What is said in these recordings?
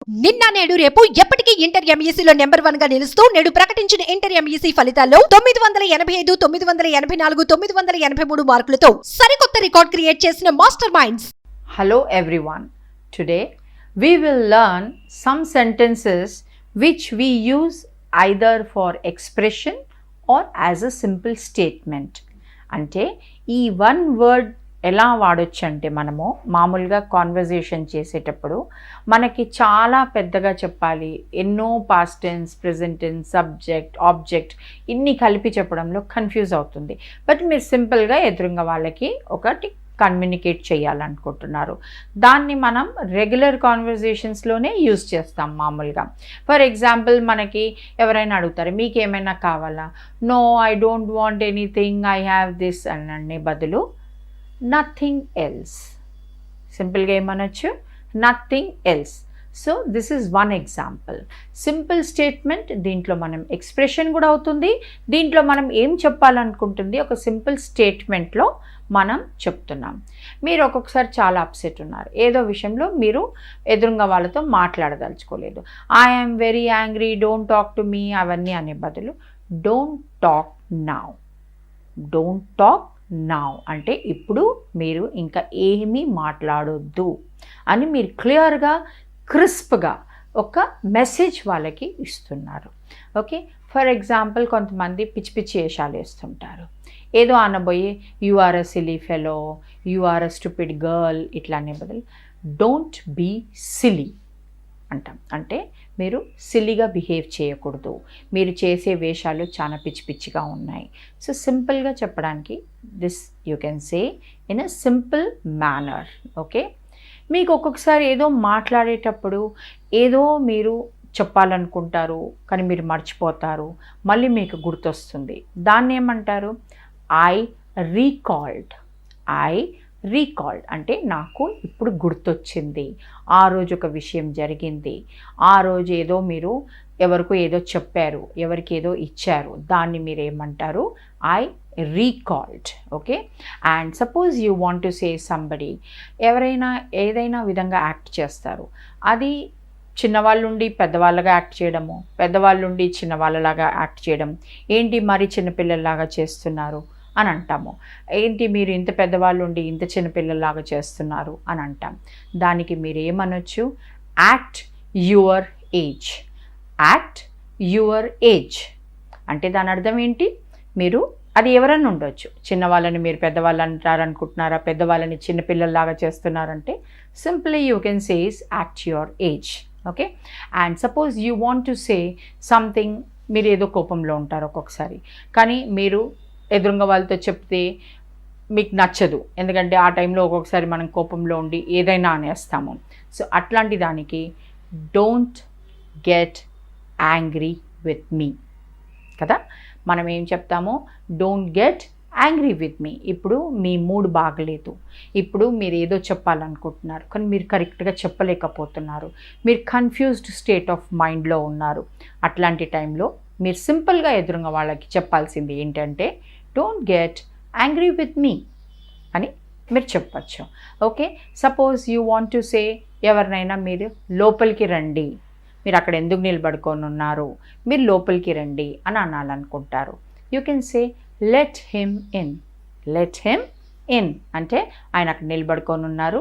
నిన్న నేడు రేపు ఎప్పటికీ ఇంటర్ ఎంఈసీలో నెంబర్ 1 గా నిలుస్తూ నేడు ప్రకటించిన ఇంటర్ ఎంఈసీ ఫలితాల్లో 985, 984, 983 మార్కులతో సరికొత్త రికార్డ్ క్రియేట్ చేసిన master minds. Hello everyone. Today we will learn some sentences which we use either for expression or as a simple statement. అంటే ఈ వన్ వర్డ్ ఎలా వాడొచ్చు అంటే మనము మామూలుగా కాన్వర్జేషన్ చేసేటప్పుడు మనకి చాలా పెద్దగా చెప్పాలి, ఎన్నో past tense, present tense, subject, object ఇన్ని కలిపి చెప్పడంలో కన్ఫ్యూజ్ అవుతుంది. బట్ మీరు సింపుల్గా ఎదురుగా వాళ్ళకి ఒకటి కమ్యూనికేట్ చేయాలనుకుంటున్నారు, దాన్ని మనం రెగ్యులర్ కాన్వర్జేషన్స్లోనే యూజ్ చేస్తాం మామూలుగా. ఫర్ ఎగ్జాంపుల్ మనకి ఎవరైనా అడుగుతారు, మీకు ఏమైనా కావాలా? No, I don't want anything, I have this అనే బదులు నథింగ్ ఎల్స్. సింపుల్గా ఏమనొచ్చు? Nothing else. So this is one example. Simple statement, దీంట్లో మనం ఎక్స్ప్రెషన్ కూడా అవుతుంది, దీంట్లో మనం ఏం చెప్పాలనుకుంటుంది ఒక సింపుల్ స్టేట్మెంట్లో మనం చెప్తున్నాం. మీరు ఒక్కొక్కసారి చాలా అప్సెట్ ఉన్నారు, ఏదో విషయంలో మీరు ఎదురుగా వాళ్ళతో మాట్లాడదలుచుకోలేదు. I am very angry, don't talk to me అవన్నీ అనే బదులు don't talk now. Don't talk now అంటే ఇప్పుడు మీరు ఇంకా ఏమీ మాట్లాడొద్దు అని మీరు క్లియర్గా, క్రిస్ప్గా ఒక మెసేజ్ వాళ్ళకి ఇస్తున్నారు. ఓకే, ఫర్ ఎగ్జాంపుల్ కొంతమంది పిచ్చి పిచ్చి వేషాలు వేస్తుంటారు, ఏదో అనబోయి you are a silly fellow, you are a stupid girl ఇట్లా అనే బదులు డోంట్ బీ సిలీ అంటాం. అంటే మీరు సిల్లీగా బిహేవ్ చేయకూడదు, మీరు చేసే వేషాలు చాలా పిచ్చి పిచ్చిగా ఉన్నాయి. సో సింపుల్గా చెప్పడానికి this you can say in a simple manner. Okay, మీకు ఒక్కొక్కసారి ఏదో మాట్లాడేటప్పుడు ఏదో మీరు చెప్పాలనుకుంటారు కానీ మీరు మర్చిపోతారు, మళ్ళీ మీకు గుర్తొస్తుంది, దాన్ని ఏమంటారు? I recalled. ఐ రీకాల్డ్ అంటే నాకు ఇప్పుడు గుర్తొచ్చింది, ఆ రోజు ఒక విషయం జరిగింది, ఆ రోజు ఏదో మీరు ఎవరికో ఏదో చెప్పారు, ఎవరికి ఏదో ఇచ్చారు, దాన్ని మీరు ఏమంటారు? I recalled. Okay, and suppose you want to say somebody, ఎవరైనా ఏదైనా విధంగా యాక్ట్ చేస్తారు, అది చిన్నవాళ్ళుండి పెద్దవాళ్ళగా యాక్ట్ చేయడము, పెద్దవాళ్ళుండి చిన్నవాళ్ళలాగా యాక్ట్ చేయడం, ఏంటి మరి చిన్నపిల్లల్లాగా చేస్తున్నారు అని అంటాము. ఏంటి మీరు ఇంత పెద్దవాళ్ళు ఉండి ఇంత చిన్నపిల్లల్లాగా చేస్తున్నారు అని అంటాం. దానికి మీరు ఏమనొచ్చు? Act your age. Act your age అంటే దాని అర్థం ఏంటి? మీరు అది ఎవరన్నా ఉండొచ్చు, చిన్నవాళ్ళని మీరు పెద్దవాళ్ళు అంటారనుకుంటున్నారా, పెద్దవాళ్ళని చిన్నపిల్లల్లాగా చేస్తున్నారంటే simply you can says act your age. Okay, and suppose you want to say something, మీరు ఏదో కోపంలో ఉంటారు ఒక్కొక్కసారి, కానీ మీరు ఎదురుగా వాళ్ళతో చెప్తే మీకు నచ్చదు, ఎందుకంటే ఆ టైంలో ఒక్కొక్కసారి మనం కోపంలో ఉండి ఏదైనా అనేస్తాము. సో అట్లాంటి దానికి don't get angry with me కదా, మనం ఏం చెప్తామో don't get angry with me. ఇప్పుడు మీ మూడ్ బాగలేదు, ఇప్పుడు మీరు ఏదో చెప్పాలనుకుంటున్నారు కానీ మీరు కరెక్ట్గా చెప్పలేకపోతున్నారు, మీరు కన్ఫ్యూజ్డ్ స్టేట్ ఆఫ్ మైండ్లో ఉన్నారు. అట్లాంటి టైంలో మీరు సింపుల్గా ఎదురుగా వాళ్ళకి చెప్పాల్సింది ఏంటంటే don't get angry with me అని మీరు చెప్పచ్చు. Okay, suppose you want to సే ఎవరినైనా మీరు లోపలికి రండి, మీరు అక్కడ ఎందుకు నిలబడుకొని ఉన్నారు, మీరు లోపలికి రండి అని అనాలనుకుంటారు. You can say let him in. Let him in అంటే ఆయన అక్కడ నిలబడుకొని ఉన్నారు,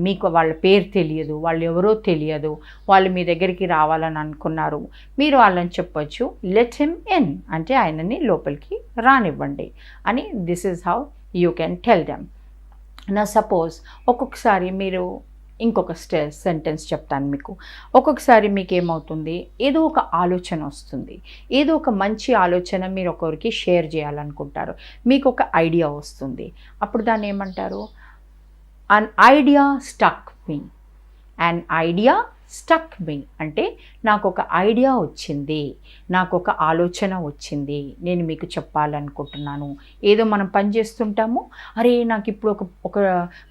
మీకు వాళ్ళ పేరు తెలియదు, వాళ్ళు ఎవరో తెలియదు, వాళ్ళు మీ దగ్గరికి రావాలని అనుకున్నారు, మీరు వాళ్ళని చెప్పొచ్చు లెట్ హిమ్ ఇన్ అంటే ఆయనని లోపలికి రానివ్వండి అని. This is how you can tell them. నా సపోజ్ ఒక్కొక్కసారి మీరు ఇంకొక సెంటెన్స్ చెప్తాను మీకు. ఒక్కొక్కసారి మీకు ఏమవుతుంది, ఏదో ఒక ఆలోచన వస్తుంది, ఏదో ఒక మంచి ఆలోచన మీరు ఒకరికి షేర్ చేయాలనుకుంటారు, మీకు ఒక ఐడియా వస్తుంది, అప్పుడు దాన్ని ఏమంటారు? An idea stuck me. An idea stuck me అంటే నాకు ఒక ఐడియా వచ్చింది, నాకు ఒక ఆలోచన వచ్చింది, నేను మీకు చెప్పాలనుకుంటున్నాను. ఏదో మనం పని చేస్తుంటాము, అరే నాకు ఇప్పుడు ఒక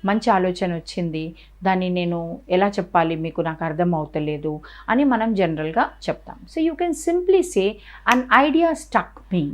మంచి ఆలోచన వచ్చింది, దాన్ని నేను ఎలా చెప్పాలి మీకు నాకు అర్థం అవుతలేదు అని మనం జనరల్గా చెప్తాం. So you can simply say an idea stuck me,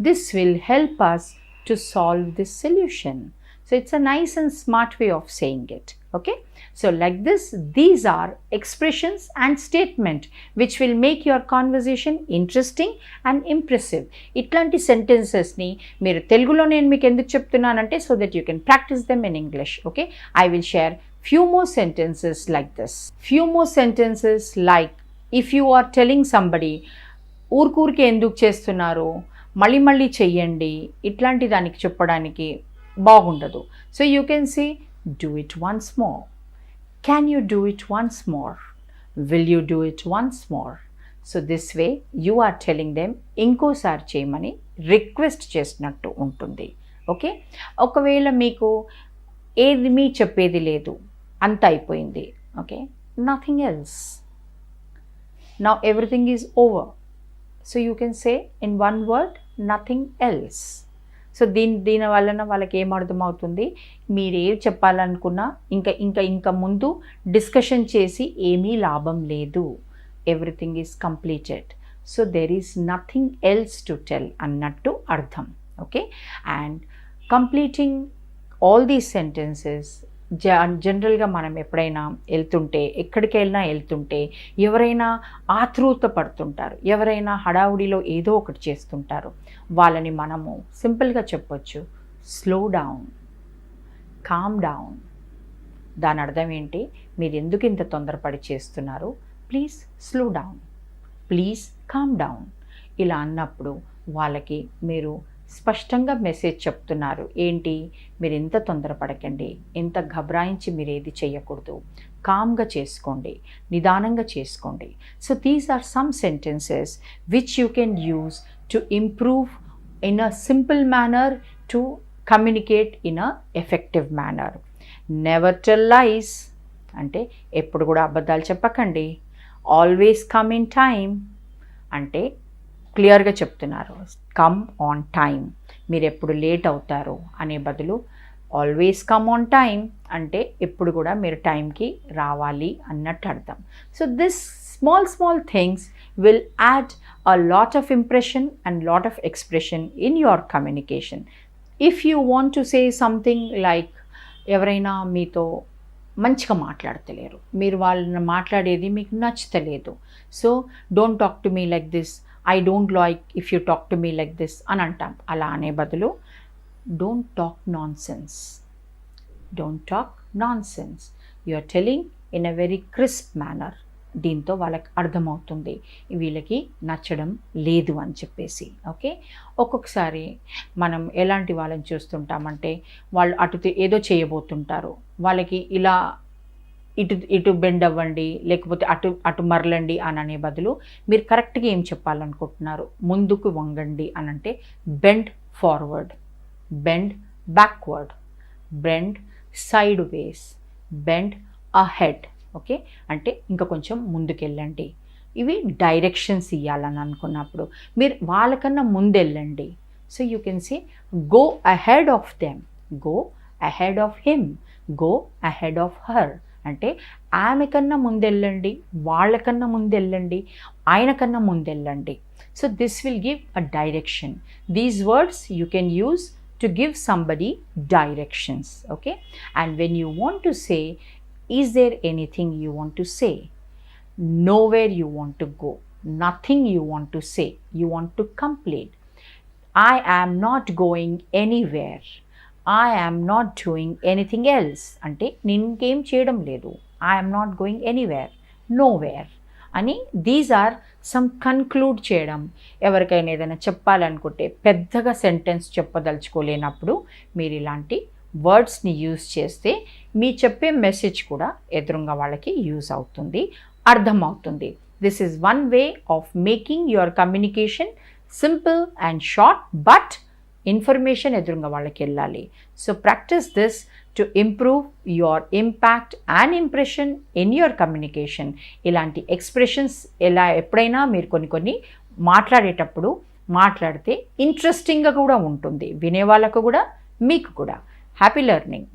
this will help us to solve this solution. So it's a nice and smart way of saying it. Okay, so like this, these are expressions and statement which will make your conversation interesting and impressive. ఇట్లాంటి సెంటెన్సెస్ని మీరు తెలుగులో నేను మీకు ఎందుకు చెప్తున్నానంటే so that you can practice them in English. Okay, I will share few more sentences like this. Few more sentences like, if you are telling somebody ఊరికే ఎందుకు చేస్తున్నారు, మళ్ళీ మళ్ళీ చెయ్యండి, ఇట్లాంటి దానికి చెప్పడానికి బాగుండదు. So you can say do it once more. Can you do it once more? Will you do it once more? So this way you are telling them ఇంకోసారి చేయమని రిక్వెస్ట్ చేసినట్టు ఉంటుంది. ఓకే, ఒకవేళ మీకు ఏది మీ చెప్పేది లేదు, అంత అయిపోయింది, okay, nothing else, now everything is over, so you can say in one word nothing else. So దీని వలన వాళ్ళకి ఏమర్థమవుతుంది, మీరు ఏం చెప్పాలనుకున్నా ఇంకా ముందు డిస్కషన్ చేసి ఏమీ లాభం లేదు, everything is completed, so there is nothing else to tell అన్నట్టు అర్థం. Okay, and completing all these sentences జనరల్గా మనం ఎప్పుడైనా ఎక్కడికి వెళ్ళినా వెళ్తుంటే ఎవరైనా ఆతృత పడుతుంటారు, ఎవరైనా హడావుడిలో ఏదో ఒకటి చేస్తుంటారు, వాళ్ళని మనము సింపుల్గా చెప్పొచ్చు, స్లో డౌన్, కామ్ డౌన్. దాని అర్థం ఏంటి, మీరు ఎందుకు ఇంత తొందరపడి చేస్తున్నారు, please slow down, please calm down. ఇలా అన్నప్పుడు వాళ్ళకి మీరు స్పష్టంగా మెసేజ్ చెప్తున్నారు, ఏంటి, మీరు ఎంత తొందరపడకండి, ఎంత ఘబరాయించి మీరు ఏది చేయకూడదు, కామ్గా చేసుకోండి, నిదానంగా చేసుకోండి. So these are some sentences which you can use to improve in a simple manner to communicate in a effective manner. Never tell lies అంటే ఎప్పుడు కూడా అబద్ధాలు చెప్పకండి. ఆల్వేస్ కమ్ ఇన్ టైమ్ అంటే క్లియర్గా చెప్తున్నారు, కమ్ ఆన్ టైమ్, మీరు ఎప్పుడు లేట్ అవుతారు అనే బదులు ఆల్వేస్ కమ్ ఆన్ టైమ్ అంటే ఎప్పుడు కూడా మీరు టైంకి రావాలి అన్నట్టు అర్థం. So this small things will add a lot of impression and lot of expression in your communication. If you want to say something like, ఎవరైనా మీతో మంచిగా మాట్లాడతలేరు, మీరు వాళ్ళని మాట్లాడేది మీకు నచ్చతలేదు, so don't talk to me like this, I don't like if you talk to me like this అని అంటాం. అలా అనే బదులు don't talk nonsense, don't talk nonsense, you are telling in a very crisp manner. దీంతో వాళ్ళకి అర్థమవుతుంది వీళ్ళకి నచ్చడం లేదు అని చెప్పేసి. ఓకే, ఒక్కొక్కసారి మనం ఎలాంటి వాళ్ళని చూస్తుంటామంటే, వాళ్ళు ఏదో చేయబోతుంటారు, వాళ్ళకి ఇలా ఇటు బెండ్ అవ్వండి, లేకపోతే అటు మరలండి అని అనే బదులు మీరు కరెక్ట్గా ఏం చెప్పాలనుకుంటున్నారు, ముందుకు వంగండి అని అంటే bend forward, bend backward, bend side వేస్, బెండ్ అహెడ్. ఓకే, అంటే ఇంకా కొంచెం ముందుకెళ్ళండి. ఇవి డైరెక్షన్స్ ఇవ్వాలని అనుకున్నప్పుడు మీరు వాళ్ళకన్నా ముందెళ్ళండి. So you can say go ahead of them, go ahead of him, go ahead of her. అంటే ఆమె కన్నా ముందెళ్ళండి, వాళ్ళకన్నా ముందెళ్ళండి, ఆయన కన్నా ముందెళ్ళండి. So this will give a direction. These words you can use to give somebody directions. Okay, and when you want to say, is there anything you want to say, nowhere you want to go, nothing you want to say, you want to complete. I am not going anywhere, I am not doing anything else అంటే నేను ఇంకేం చేయడం లేదు, I am not going anywhere, nowhere అని. These are some conclude చేయడం. ఎవరికైనా ఏదైనా చెప్పాలనుకుంటే పెద్దగా సెంటెన్స్ చెప్పదలుచుకోలేనప్పుడు మీరు ఇలాంటి వర్డ్స్ని యూజ్ చేస్తే మీ చెప్పే మెసేజ్ కూడా ఎదురుగా వాళ్ళకి యూజ్ అవుతుంది, అర్థమవుతుంది. This is one way of making your communication simple and short, but information ఎదురుగా వాళ్ళకి వెళ్ళాలి. So practice this to improve your impact and impression in your communication. ఇలాంటి ఎక్స్ప్రెషన్స్ ఎప్పుడైనా మీరు కొన్ని మాట్లాడేటప్పుడు మాట్లాడితే ఇంట్రెస్టింగ్గా కూడా ఉంటుంది, వినేవాళ్ళకు కూడా మీకు కూడా. Happy learning.